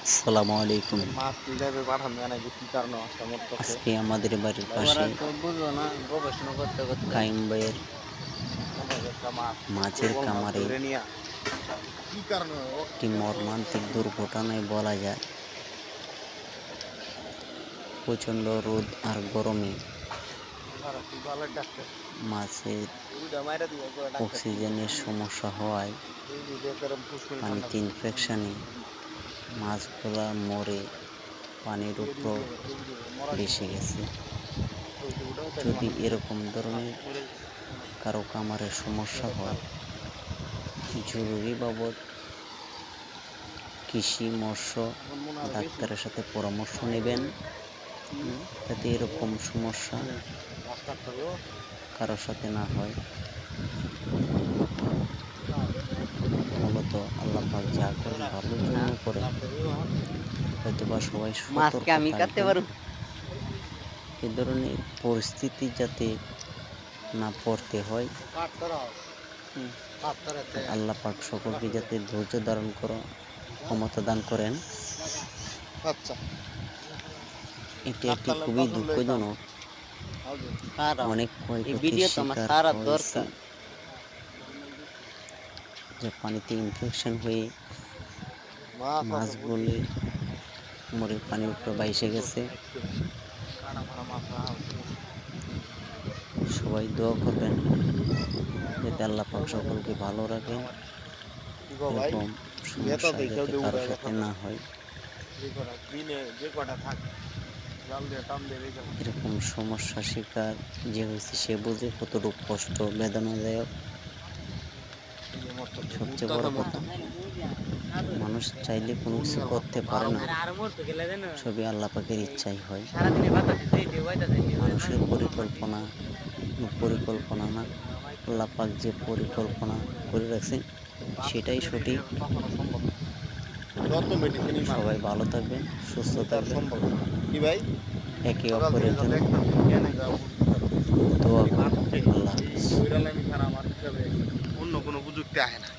আসসালামু আলাইকুম। মাছ কিভাবে পাঠান জানে যে কি কারণে মাছটা মরতেছে আজকে আমাদের বাড়ির ওরা পাশে তো বুঝলো না গবেষণা করতে করতে কাইম ভাইয়ের অনেক একটা মাছ মাছের দুর্বল মাছ কামারে ধরে নিয়ে কি কারণে একটি মর্মান্তিক দুর্ঘটনায় বলা যায়। প্রচণ্ড রোদ আর গরমে ডাক্তার মাছের মাইরা দিব ডাক্তার অক্সিজেনের সমস্যা হওয়ায় পানিতে ইনফেকশনে মাছগুলা মরে পানির উপর ভেসে গেছে। যদি এরকম ধরনের কারো কামারের সমস্যা হয়, জরুরি বাবদ কৃষি মৎস্য ডাক্তারের সাথে পরামর্শ নেবেন, যাতে এরকম সমস্যা কারোর সাথে না হয়। মূলত আল্লাহ পাক যা করেন ভালোর জন্য করেন, হয়তো বা সবাই সতর্ক থাকবেন এ ধরনের পরিস্থিতি যাতে না পড়তে হয়। আল্লাহ পাক সকলকে যাতে ধৈর্য ধারণ করো ক্ষমতা দান করেন। আচ্ছা এটি একটি খুবই দুঃখজনক, অনেক ক্ষয়ক্ষতির শিকার হয়েছে, যে পানিতে ইনফেকশন হয়ে মাছগুলি মরে পানির উপরে ভাসে গেছে। সবাই দোয়া করবেন যাতে আল্লাহ পাক সকলকে ভালো রাখেন, এরকম সমস্যা যাতে কারোর সাথে না হয়। এরকম সমস্যার শিকার যে হয়েছে সে বোঝে কতটুকু কষ্ট বেদনাদায়ক। সবচেয়ে বড় কথা, মানুষ চাইলে কোনো কিছু করতে পারে না, সবই আল্লাহ পাকের ইচ্ছাই হয়। মানুষের পরিকল্পনা না, আল্লাহ পাক যে পরিকল্পনা করে রাখছেন সেটাই সঠিক। সবাই ভালো থাকবেন, সুস্থ থাকবেন, একে অপরের জন্য দোয়া করবেন। আল্লাহ হাফেজ। অন্য কোনো প্রযুক্তি আসে না।